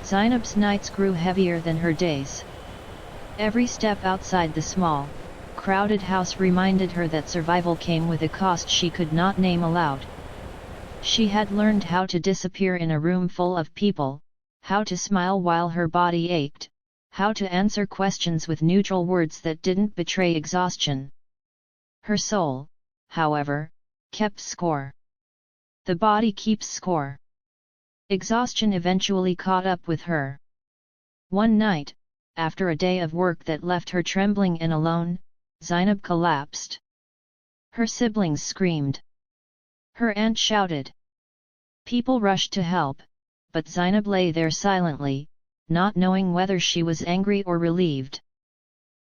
Zainab's nights grew heavier than her days. Every step outside the small, crowded house reminded her that survival came with a cost she could not name aloud. She had learned how to disappear in a room full of people, how to smile while her body ached, how to answer questions with neutral words that didn't betray exhaustion. Her soul, however, kept score. The body keeps score. Exhaustion eventually caught up with her. One night, after a day of work that left her trembling and alone, Zainab collapsed. Her siblings screamed. Her aunt shouted. People rushed to help, but Zainab lay there silently, not knowing whether she was angry or relieved.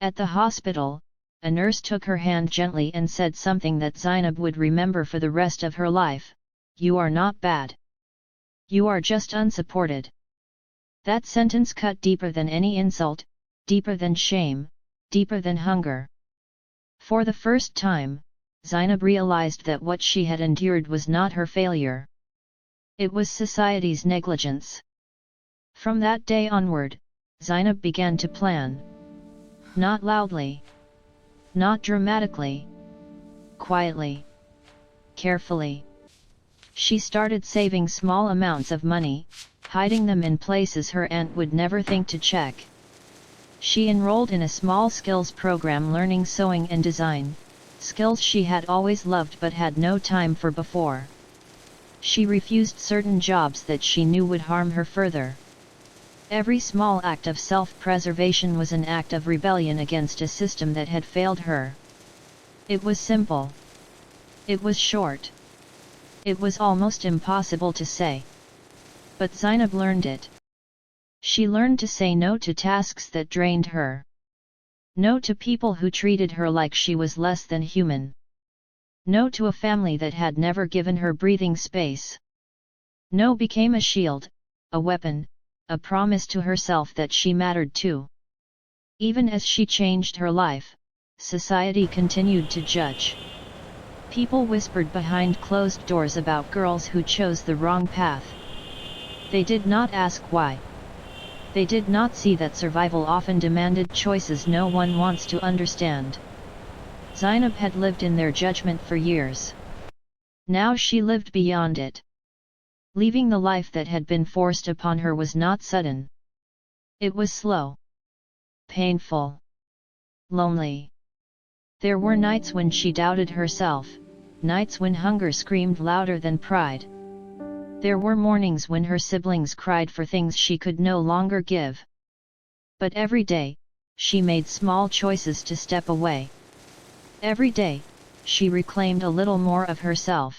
At the hospital, a nurse took her hand gently and said something that Zainab would remember for the rest of her life: "You are not bad. You are just unsupported." That sentence cut deeper than any insult, deeper than shame, deeper than hunger. For the first time, Zainab realized that what she had endured was not her failure. It was society's negligence. From that day onward, Zainab began to plan. Not loudly. Not dramatically. Quietly. Carefully. She started saving small amounts of money, hiding them in places her aunt would never think to check. She enrolled in a small skills program learning sewing and design, skills she had always loved but had no time for before. She refused certain jobs that she knew would harm her further. Every small act of self-preservation was an act of rebellion against a system that had failed her. It was simple. It was short. It was almost impossible to say. But Zainab learned it. She learned to say no to tasks that drained her. No to people who treated her like she was less than human. No to a family that had never given her breathing space. No became a shield, a weapon, a promise to herself that she mattered too. Even as she changed her life, society continued to judge. People whispered behind closed doors about girls who chose the wrong path. They did not ask why. They did not see that survival often demanded choices no one wants to understand. Zainab had lived in their judgment for years. Now she lived beyond it. Leaving the life that had been forced upon her was not sudden. It was slow. Painful. Lonely. There were nights when she doubted herself, nights when hunger screamed louder than pride. There were mornings when her siblings cried for things she could no longer give. But every day, she made small choices to step away. Every day, she reclaimed a little more of herself.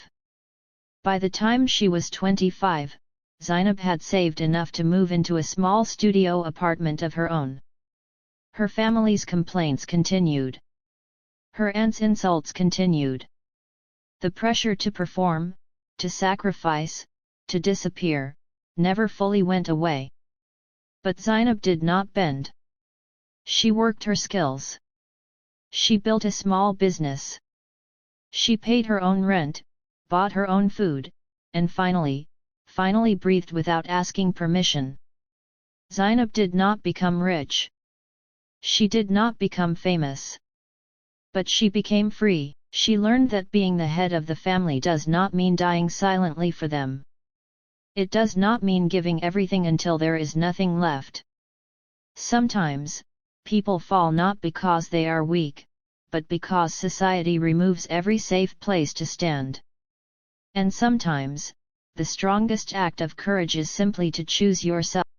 By the time she was 25, Zainab had saved enough to move into a small studio apartment of her own. Her family's complaints continued. Her aunt's insults continued. The pressure to perform, to sacrifice, to disappear, never fully went away. But Zainab did not bend. She worked her skills. She built a small business. She paid her own rent, bought her own food, and finally breathed without asking permission. Zainab did not become rich. She did not become famous. But she became free. She learned that being the head of the family does not mean dying silently for them. It does not mean giving everything until there is nothing left. Sometimes, people fall not because they are weak, but because society removes every safe place to stand. And sometimes, the strongest act of courage is simply to choose yourself.